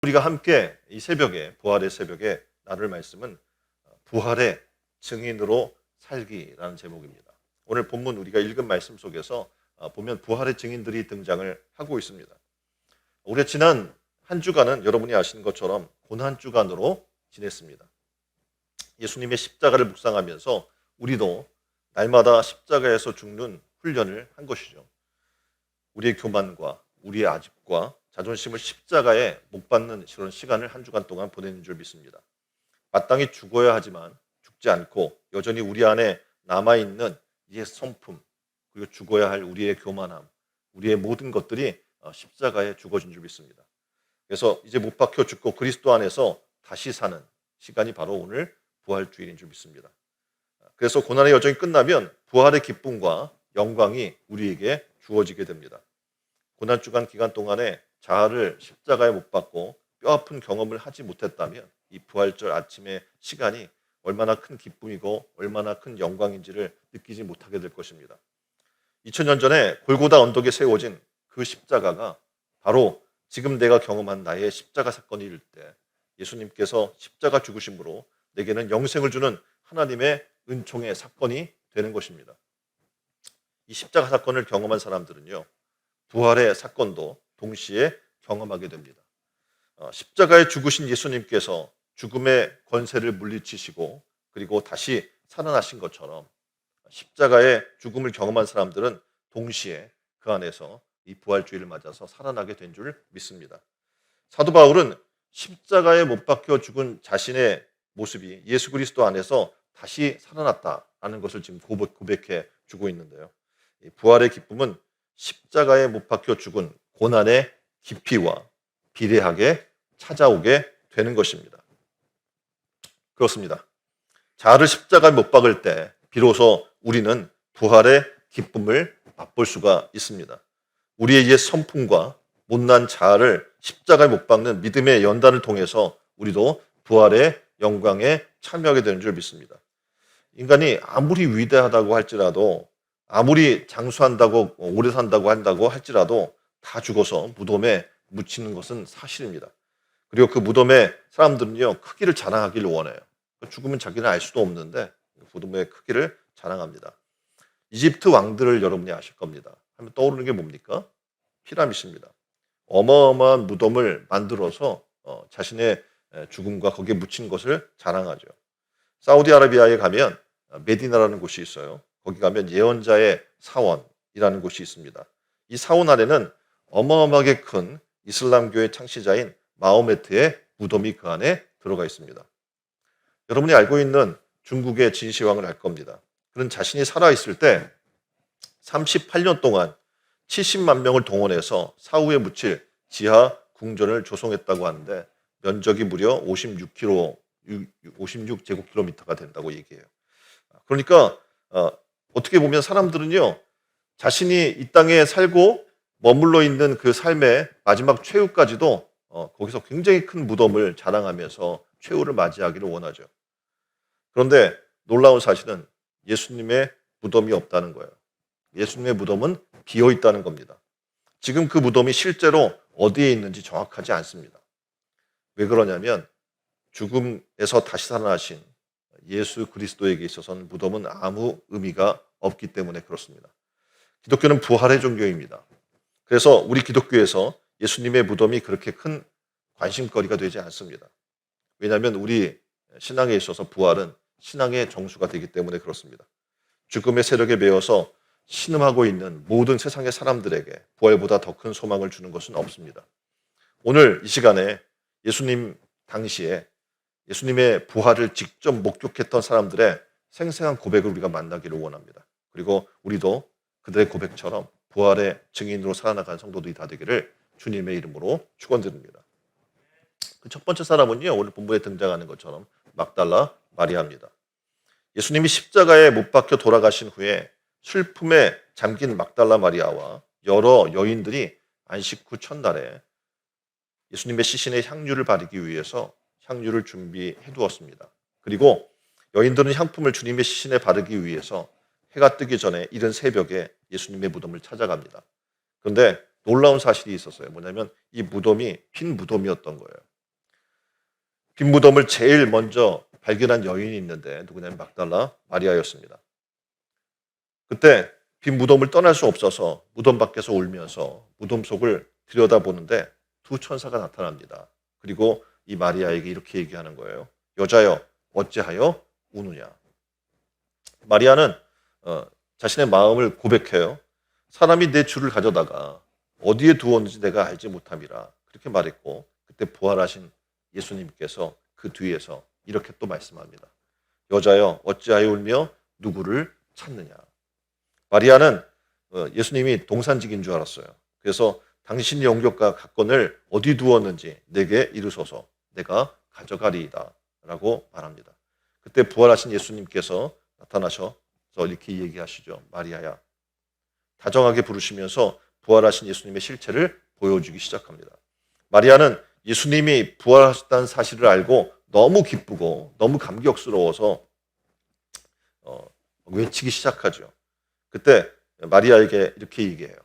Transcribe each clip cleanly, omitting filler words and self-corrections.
우리가 함께 이 새벽에, 부활의 새벽에 나눌 말씀은 부활의 증인으로 살기라는 제목입니다. 오늘 본문 우리가 읽은 말씀 속에서 보면 부활의 증인들이 등장을 하고 있습니다. 우리가 지난 한 주간은 여러분이 아시는 것처럼 고난 주간으로 지냈습니다. 예수님의 십자가를 묵상하면서 우리도 날마다 십자가에서 죽는 훈련을 한 것이죠. 우리의 교만과 우리의 아집과 자존심을 십자가에 못 박는 그런 시간을 한 주간 동안 보내는 줄 믿습니다. 마땅히 죽어야 하지만 죽지 않고 여전히 우리 안에 남아있는 이의 성품, 그리고 죽어야 할 우리의 교만함, 우리의 모든 것들이 십자가에 죽어진 줄 믿습니다. 그래서 이제 못 박혀 죽고 그리스도 안에서 다시 사는 시간이 바로 오늘 부활주일인 줄 믿습니다. 그래서 고난의 여정이 끝나면 부활의 기쁨과 영광이 우리에게 주어지게 됩니다. 고난주간 기간 동안에 자아를 십자가에 못 박고 뼈아픈 경험을 하지 못했다면 이 부활절 아침의 시간이 얼마나 큰 기쁨이고 얼마나 큰 영광인지를 느끼지 못하게 될 것입니다. 2000년 전에 골고다 언덕에 세워진 그 십자가가 바로 지금 내가 경험한 나의 십자가 사건일 때 예수님께서 십자가 죽으심으로 내게는 영생을 주는 하나님의 은총의 사건이 되는 것입니다. 이 십자가 사건을 경험한 사람들은요, 부활의 사건도 동시에 경험하게 됩니다. 십자가에 죽으신 예수님께서 죽음의 권세를 물리치시고 그리고 다시 살아나신 것처럼 십자가의 죽음을 경험한 사람들은 동시에 그 안에서 이 부활주의를 맞아서 살아나게 된 줄 믿습니다. 사도 바울은 십자가에 못 박혀 죽은 자신의 모습이 예수 그리스도 안에서 다시 살아났다라는 것을 지금 고백해 주고 있는데요. 부활의 기쁨은 십자가에 못 박혀 죽은 고난의 깊이와 비례하게 찾아오게 되는 것입니다. 그렇습니다. 자아를 십자가에 못 박을 때 비로소 우리는 부활의 기쁨을 맛볼 수가 있습니다. 우리의 옛 성품과 못난 자아를 십자가에 못 박는 믿음의 연단을 통해서 우리도 부활의 영광에 참여하게 되는 줄 믿습니다. 인간이 아무리 위대하다고 할지라도 아무리 장수한다고 오래 산다고 한다고 할지라도 다 죽어서 무덤에 묻히는 것은 사실입니다. 그리고 그 무덤에 사람들은요, 크기를 자랑하기를 원해요. 죽으면 자기는 알 수도 없는데 무덤의 크기를 자랑합니다. 이집트 왕들을 여러분이 아실 겁니다. 하면 떠오르는 게 뭡니까? 피라미드입니다. 어마어마한 무덤을 만들어서 자신의 죽음과 거기에 묻힌 것을 자랑하죠. 사우디아라비아에 가면 메디나라는 곳이 있어요. 거기 가면 예언자의 사원이라는 곳이 있습니다. 이 사원 안에는 어마어마하게 큰 이슬람교의 창시자인 마호메트의 무덤이 그 안에 들어가 있습니다. 여러분이 알고 있는 중국의 진시황을 알 겁니다. 그는 자신이 살아있을 때 38년 동안 70만 명을 동원해서 사후에 묻힐 지하 궁전을 조성했다고 하는데 면적이 무려 56제곱킬로미터가 된다고 얘기해요. 그러니까 어떻게 보면 사람들은요, 자신이 이 땅에 살고 머물러 있는 그 삶의 마지막 최후까지도 거기서 굉장히 큰 무덤을 자랑하면서 최후를 맞이하기를 원하죠. 그런데 놀라운 사실은 예수님의 무덤이 없다는 거예요. 예수님의 무덤은 비어 있다는 겁니다. 지금 그 무덤이 실제로 어디에 있는지 정확하지 않습니다. 왜 그러냐면 죽음에서 다시 살아나신 예수 그리스도에게 있어서는 무덤은 아무 의미가 없기 때문에 그렇습니다. 기독교는 부활의 종교입니다. 그래서 우리 기독교에서 예수님의 무덤이 그렇게 큰 관심거리가 되지 않습니다. 왜냐하면 우리 신앙에 있어서 부활은 신앙의 정수가 되기 때문에 그렇습니다. 죽음의 세력에 매여서 신음하고 있는 모든 세상의 사람들에게 부활보다 더 큰 소망을 주는 것은 없습니다. 오늘 이 시간에 예수님 당시에 예수님의 부활을 직접 목격했던 사람들의 생생한 고백을 우리가 만나기를 원합니다. 그리고 우리도 그들의 고백처럼 부활의 증인으로 살아나간 성도들이 다 되기를 주님의 이름으로 축원드립니다. 그 첫 번째 사람은요, 오늘 본문에 등장하는 것처럼 막달라 마리아입니다. 예수님이 십자가에 못 박혀 돌아가신 후에 슬픔에 잠긴 막달라 마리아와 여러 여인들이 안식 후 첫날에 예수님의 시신에 향유를 바르기 위해서 향유를 준비해 두었습니다. 그리고 여인들은 향품을 주님의 시신에 바르기 위해서 해가 뜨기 전에 이른 새벽에 예수님의 무덤을 찾아갑니다. 그런데 놀라운 사실이 있었어요. 뭐냐면 이 무덤이 빈 무덤이었던 거예요. 빈 무덤을 제일 먼저 발견한 여인이 있는데 누구냐면 막달라 마리아였습니다. 그때 빈 무덤을 떠날 수 없어서 무덤 밖에서 울면서 무덤 속을 들여다보는데 두 천사가 나타납니다. 그리고 이 마리아에게 이렇게 얘기하는 거예요. 여자여 어찌하여 우느냐. 마리아는 자신의 마음을 고백해요. 사람이 내 주를 가져다가 어디에 두었는지 내가 알지 못함이라 그렇게 말했고, 그때 부활하신 예수님께서 그 뒤에서 이렇게 또 말씀합니다. 여자여 어찌하여 울며 누구를 찾느냐. 마리아는 예수님이 동산직인 줄 알았어요. 그래서 당신의 영접과 각건을 어디 두었는지 내게 이르소서, 내가 가져가리이다 라고 말합니다. 그때 부활하신 예수님께서 나타나셔서 이렇게 얘기하시죠. 마리아야. 다정하게 부르시면서 부활하신 예수님의 실체를 보여주기 시작합니다. 마리아는 예수님이 부활하셨다는 사실을 알고 너무 기쁘고 너무 감격스러워서 외치기 시작하죠. 그때 마리아에게 이렇게 얘기해요.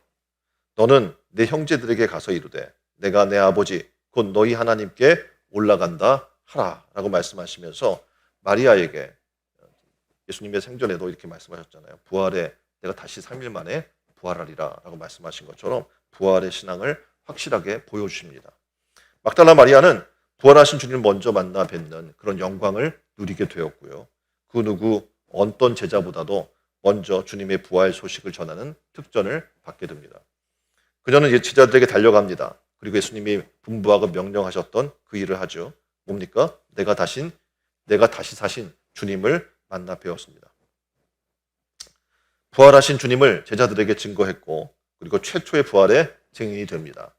너는 내 형제들에게 가서 이르되 내가 내 아버지 곧 너희 하나님께 올라간다 하라 라고 말씀하시면서 마리아에게 예수님의 생전에도 이렇게 말씀하셨잖아요. 부활에 내가 다시 3일 만에 부활하리라 라고 말씀하신 것처럼 부활의 신앙을 확실하게 보여주십니다. 막달라 마리아는 부활하신 주님을 먼저 만나 뵙는 그런 영광을 누리게 되었고요. 그 누구 어떤 제자보다도 먼저 주님의 부활 소식을 전하는 특전을 받게 됩니다. 그녀는 제자들에게 달려갑니다. 그리고 예수님이 분부하고 명령하셨던 그 일을 하죠. 뭡니까? 내가 다시 사신 주님을 만나 뵈었습니다. 부활하신 주님을 제자들에게 증거했고, 그리고 최초의 부활의 증인이 됩니다.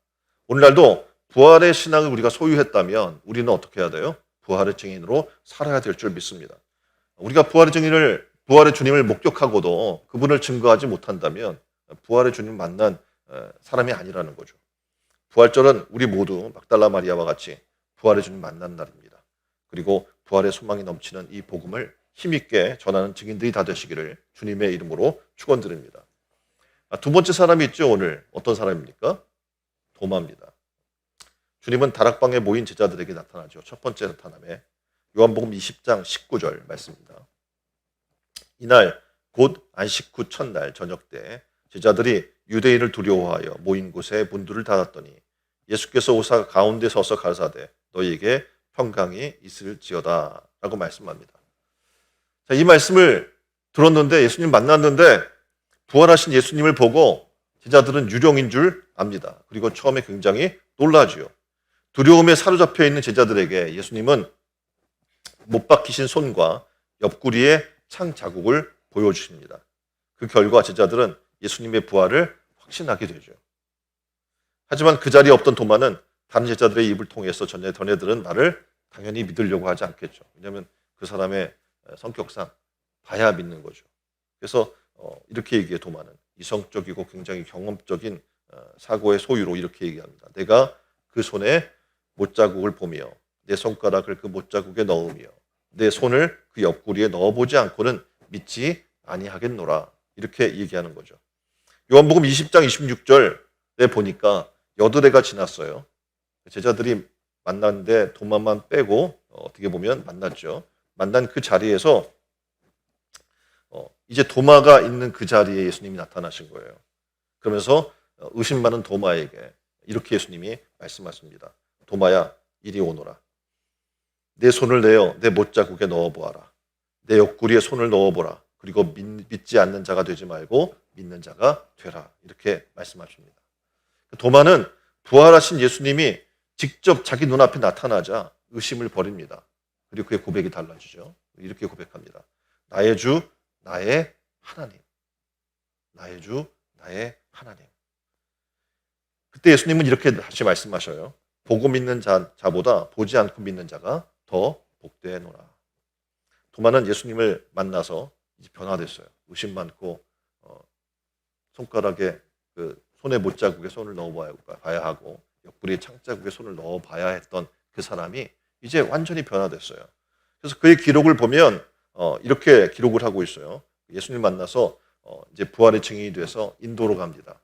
오늘날도 부활의 신앙을 우리가 소유했다면 우리는 어떻게 해야 돼요? 부활의 증인으로 살아야 될 줄 믿습니다. 우리가 부활의 주님을 목격하고도 그분을 증거하지 못한다면 부활의 주님 만난 사람이 아니라는 거죠. 부활절은 우리 모두 막달라 마리아와 같이 부활의 주님 만난 날입니다. 그리고 부활의 소망이 넘치는 이 복음을 힘있게 전하는 증인들이 다 되시기를 주님의 이름으로 축원드립니다. 두 번째 사람이 있죠. 오늘 어떤 사람입니까? 도마입니다. 주님은 다락방에 모인 제자들에게 나타나죠. 첫 번째 나타남에 요한복음 20장 19절 말씀입니다. 이날 곧 안식 후 첫날 저녁 때 제자들이 유대인을 두려워하여 모인 곳에 문들을 닫았더니 예수께서 오사 가운데 서서 가라사대 너희에게 평강이 있을지어다 라고 말씀합니다. 자, 이 말씀을 들었는데 예수님 만났는데 부활하신 예수님을 보고 제자들은 유령인 줄 압니다. 그리고 처음에 굉장히 놀라지요. 두려움에 사로잡혀 있는 제자들에게 예수님은 못 박히신 손과 옆구리에 창 자국을 보여주십니다. 그 결과 제자들은 예수님의 부활을 확신하게 되죠. 하지만 그 자리에 없던 도마는 다른 제자들의 입을 통해서 전애들은 나를 당연히 믿으려고 하지 않겠죠. 왜냐하면 그 사람의 성격상 봐야 믿는 거죠. 그래서 이렇게 얘기해 도마는 이성적이고 굉장히 경험적인 사고의 소유로 이렇게 얘기합니다. 내가 그 손에 못자국을 보며 내 손가락을 그 못자국에 넣으며 내 손을 그 옆구리에 넣어보지 않고는 믿지 아니하겠노라 이렇게 얘기하는 거죠. 요한복음 20장 26절에 보니까 여드레가 지났어요. 제자들이 만났는데 도마만 빼고 어떻게 보면 만났죠. 만난 그 자리에서 이제 도마가 있는 그 자리에 예수님이 나타나신 거예요. 그러면서 의심 많은 도마에게 이렇게 예수님이 말씀하십니다. 도마야 이리 오너라. 내 손을 내어 내 못자국에 넣어보아라. 내 옆구리에 손을 넣어보라. 그리고 믿지 않는 자가 되지 말고 믿는 자가 되라. 이렇게 말씀하십니다. 도마는 부활하신 예수님이 직접 자기 눈앞에 나타나자 의심을 버립니다. 그리고 그의 고백이 달라지죠. 이렇게 고백합니다. 나의 주, 나의 하나님. 나의 주, 나의 하나님. 그때 예수님은 이렇게 다시 말씀하셔요. 보고 믿는 자보다 보지 않고 믿는 자가 더 복되노라. 도마는 예수님을 만나서 이제 변화됐어요. 의심 많고 손가락에 그 손의 못자국에 손을 넣어봐야 하고 옆구리에 창자국에 손을 넣어봐야 했던 그 사람이 이제 완전히 변화됐어요. 그래서 그의 기록을 보면 이렇게 기록을 하고 있어요. 예수님 만나서 이제 부활의 증인이 돼서 인도로 갑니다.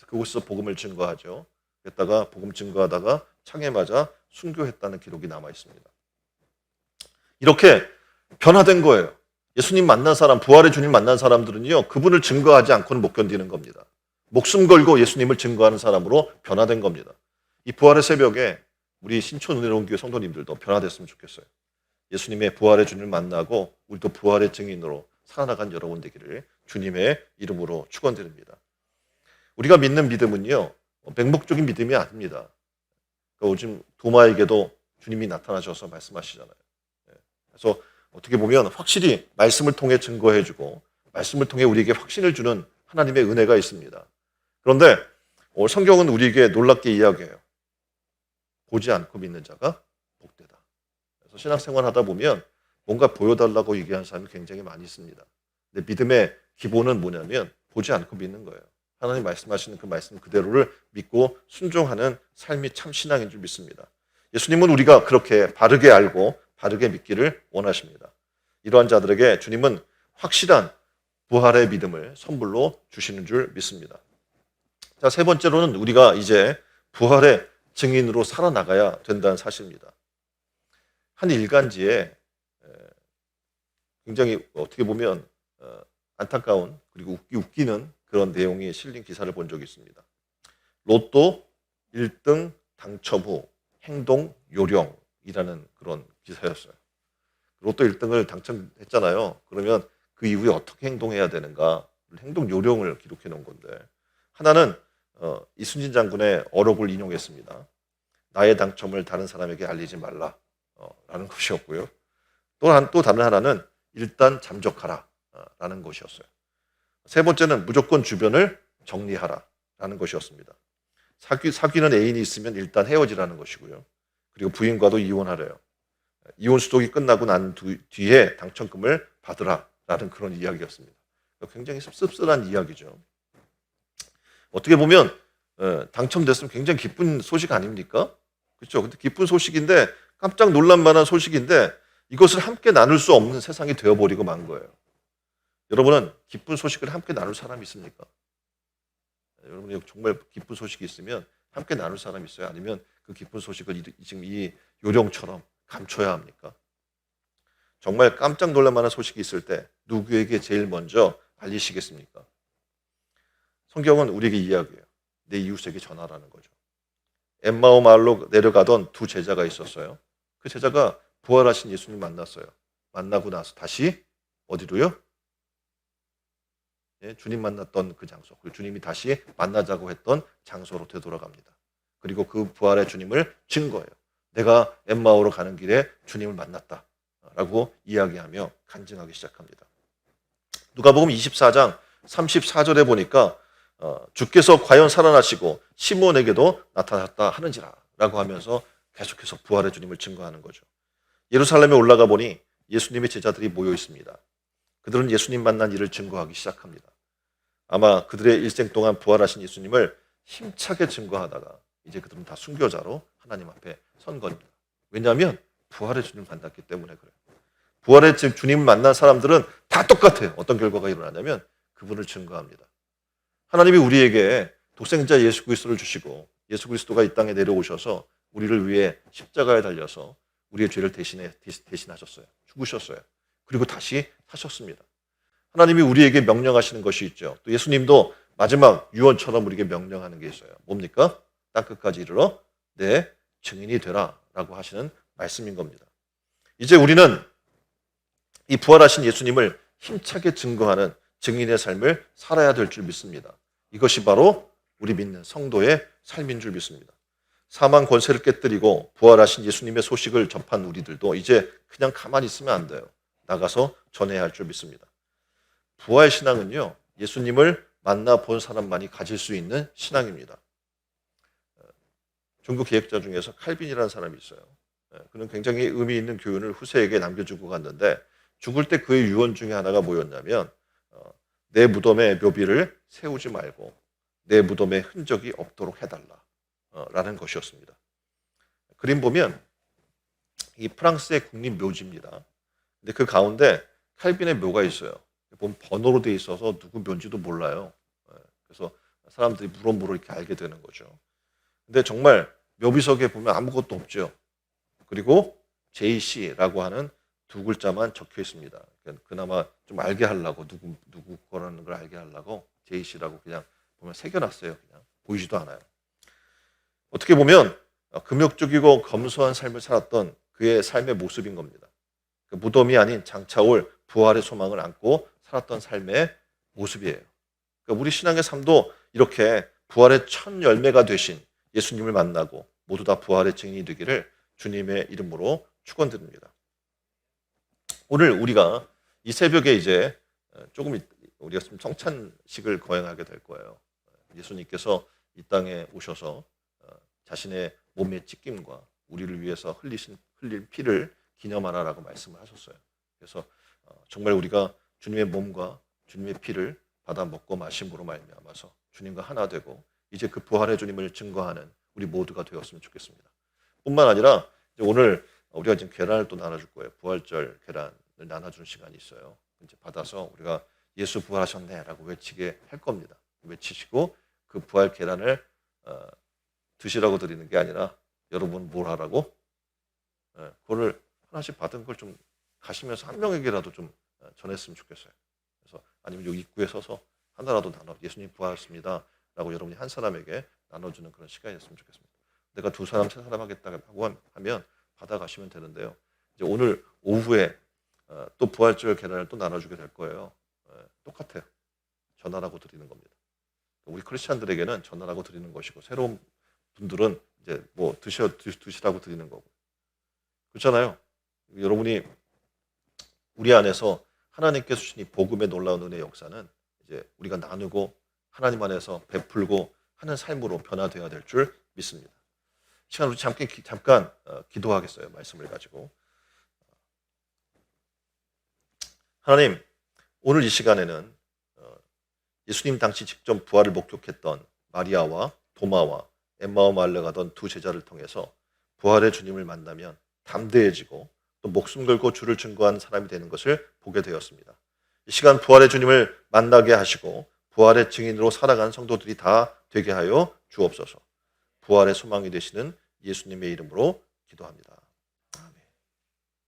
그곳에서 복음을 증거하죠. 그랬다가 복음 증거하다가 창에 맞아 순교했다는 기록이 남아 있습니다. 이렇게 변화된 거예요. 예수님 만난 사람, 부활의 주님 만난 사람들은요, 그분을 증거하지 않고는 못 견디는 겁니다. 목숨 걸고 예수님을 증거하는 사람으로 변화된 겁니다. 이 부활의 새벽에 우리 신촌 은혜로운 교회 성도님들도 변화됐으면 좋겠어요. 예수님의 부활의 주님을 만나고 우리도 부활의 증인으로 살아나간 여러분 되기를 주님의 이름으로 축원드립니다. 우리가 믿는 믿음은요, 맹목적인 믿음이 아닙니다. 그러니까 요즘 도마에게도 주님이 나타나셔서 말씀하시잖아요. 그래서 어떻게 보면 확실히 말씀을 통해 증거해주고 말씀을 통해 우리에게 확신을 주는 하나님의 은혜가 있습니다. 그런데 성경은 우리에게 놀랍게 이야기해요. 보지 않고 믿는 자가 복되다. 그래서 신앙생활 하다 보면 뭔가 보여달라고 얘기하는 사람이 굉장히 많이 있습니다. 근데 믿음의 기본은 뭐냐면 보지 않고 믿는 거예요. 하나님 말씀하시는 그 말씀 그대로를 믿고 순종하는 삶이 참 신앙인 줄 믿습니다. 예수님은 우리가 그렇게 바르게 알고 바르게 믿기를 원하십니다. 이러한 자들에게 주님은 확실한 부활의 믿음을 선물로 주시는 줄 믿습니다. 자, 세 번째로는 우리가 이제 부활의 증인으로 살아나가야 된다는 사실입니다. 한 일간지에 굉장히 어떻게 보면 안타까운 그리고 웃기는 그런 내용이 실린 기사를 본 적이 있습니다. 로또 1등 당첨 후 행동 요령이라는 그런 기사였어요. 로또 1등을 당첨했잖아요. 그러면 그 이후에 어떻게 행동해야 되는가 행동 요령을 기록해 놓은 건데 하나는 이순신 장군의 어록을 인용했습니다. 나의 당첨을 다른 사람에게 알리지 말라 라는 것이었고요. 또 다른 하나는 일단 잠적하라 라는 것이었어요. 세 번째는 무조건 주변을 정리하라 라는 것이었습니다. 사귀는 애인이 있으면 일단 헤어지라는 것이고요. 그리고 부인과도 이혼하래요. 이혼 수속이 끝나고 난 뒤에 당첨금을 받으라 라는 그런 이야기였습니다. 굉장히 씁쓸한 이야기죠. 어떻게 보면 당첨됐으면 굉장히 기쁜 소식 아닙니까? 그렇죠. 근데 기쁜 소식인데 깜짝 놀랄 만한 소식인데 이것을 함께 나눌 수 없는 세상이 되어버리고 만 거예요. 여러분은 기쁜 소식을 함께 나눌 사람이 있습니까? 여러분이 정말 기쁜 소식이 있으면 함께 나눌 사람이 있어요? 아니면 그 기쁜 소식을 지금 이 요령처럼 감춰야 합니까? 정말 깜짝 놀랄 만한 소식이 있을 때 누구에게 제일 먼저 알리시겠습니까? 성경은 우리에게 이야기해요. 내 이웃에게 전하라는 거죠. 엠마오 마을로 내려가던 두 제자가 있었어요. 그 제자가 부활하신 예수님 만났어요. 만나고 나서 다시 어디로요? 주님 만났던 그 장소, 그리고 주님이 다시 만나자고 했던 장소로 되돌아갑니다. 그리고 그 부활의 주님을 증거해요. 내가 엠마오로 가는 길에 주님을 만났다 라고 이야기하며 간증하기 시작합니다. 누가복음 24장 34절에 보니까 주께서 과연 살아나시고 시몬에게도 나타났다 하는지라 라고 하면서 계속해서 부활의 주님을 증거하는 거죠. 예루살렘에 올라가 보니 예수님의 제자들이 모여 있습니다. 그들은 예수님 만난 일을 증거하기 시작합니다. 아마 그들의 일생 동안 부활하신 예수님을 힘차게 증거하다가 이제 그들은 다 순교자로 하나님 앞에 선 겁니다. 왜냐하면 부활의 주님을 만났기 때문에 그래요. 부활의 주님을 만난 사람들은 다 똑같아요. 어떤 결과가 일어나냐면 그분을 증거합니다. 하나님이 우리에게 독생자 예수 그리스도를 주시고 예수 그리스도가 이 땅에 내려오셔서 우리를 위해 십자가에 달려서 우리의 죄를 대신하셨어요. 죽으셨어요. 그리고 다시 사셨습니다. 하나님이 우리에게 명령하시는 것이 있죠. 또 예수님도 마지막 유언처럼 우리에게 명령하는 게 있어요. 뭡니까? 땅끝까지 이르러 내 증인이 되라 라고 하시는 말씀인 겁니다. 이제 우리는 이 부활하신 예수님을 힘차게 증거하는 증인의 삶을 살아야 될 줄 믿습니다. 이것이 바로 우리 믿는 성도의 삶인 줄 믿습니다. 사망 권세를 깨뜨리고 부활하신 예수님의 소식을 접한 우리들도 이제 그냥 가만히 있으면 안 돼요. 나가서 전해야 할 줄 믿습니다. 부활 신앙은요, 예수님을 만나본 사람만이 가질 수 있는 신앙입니다. 종교 개혁자 중에서 칼빈이라는 사람이 있어요. 그는 굉장히 의미 있는 교훈을 후세에게 남겨주고 갔는데 죽을 때 그의 유언 중에 하나가 뭐였냐면 내 무덤에 묘비를 세우지 말고 내 무덤에 흔적이 없도록 해달라 라는 것이었습니다. 그림 보면 이 프랑스의 국립 묘지입니다. 근데 그 가운데 칼빈의 묘가 있어요. 보면 번호로 돼 있어서 누구 묘인지도 몰라요. 그래서 사람들이 물어물어 이렇게 알게 되는 거죠. 근데 정말 묘비석에 보면 아무것도 없죠. 그리고 JC라고 하는 두 글자만 적혀 있습니다. 그러니까 그나마 좀 알게 하려고 누구 거라는 걸 알게 하려고 JC라고 그냥 보면 새겨놨어요. 그냥 보이지도 않아요. 어떻게 보면 금욕적이고 검소한 삶을 살았던 그의 삶의 모습인 겁니다. 그 무덤이 아닌 장차올 부활의 소망을 안고 살았던 삶의 모습이에요. 그러니까 우리 신앙의 삶도 이렇게 부활의 첫 열매가 되신 예수님을 만나고 모두 다 부활의 증인이 되기를 주님의 이름으로 축원드립니다. 오늘 우리가 이 새벽에 이제 조금 우리가 좀 성찬식을 거행하게 될 거예요. 예수님께서 이 땅에 오셔서 자신의 몸의 찢김과 우리를 위해서 흘릴 피를 기념하라라고 말씀을 하셨어요. 그래서 정말 우리가 주님의 몸과 주님의 피를 받아 먹고 마심으로 말미암아서 주님과 하나 되고 이제 그 부활의 주님을 증거하는 우리 모두가 되었으면 좋겠습니다. 뿐만 아니라 이제 오늘 우리가 지금 계란을 또 나눠줄 거예요. 부활절 계란을 나눠주는 시간이 있어요. 이제 받아서 우리가 예수 부활하셨네라고 외치게 할 겁니다. 외치시고 그 부활 계란을 드시라고 드리는 게 아니라 여러분 뭘 하라고? 그거를 하나씩 받은 걸 좀 가시면서 한 명에게라도 좀 전했으면 좋겠어요. 그래서 아니면 여기 입구에 서서 하나라도 나눠 예수님 부활했습니다 라고 여러분이 한 사람에게 나눠주는 그런 시간이었으면 좋겠습니다. 내가 두 사람 세 사람 하겠다고 하면 받아가시면 되는데요. 이제 오늘 오후에 또 부활절 계란을 또 나눠주게 될 거예요. 똑같아요. 전하라고 드리는 겁니다. 우리 크리스찬들에게는 전하라고 드리는 것이고 새로운 분들은 이제 뭐 드시라고 드리는 거고 그렇잖아요. 여러분이 우리 안에서 하나님께서 주신 이 복음의 놀라운 은혜의 역사는 이제 우리가 나누고 하나님 안에서 베풀고 하는 삶으로 변화되어야 될 줄 믿습니다. 시간 우리 잠깐 기도하겠어요. 말씀을 가지고 하나님 오늘 이 시간에는 예수님 당시 직접 부활을 목격했던 마리아와 도마와 엠마오 마을에 가던 두 제자를 통해서 부활의 주님을 만나면 담대해지고 또 목숨 걸고 주를 증거하는 사람이 되는 것을 보게 되었습니다. 이 시간 부활의 주님을 만나게 하시고 부활의 증인으로 살아가는 성도들이 다 되게 하여 주옵소서. 부활의 소망이 되시는 예수님의 이름으로 기도합니다.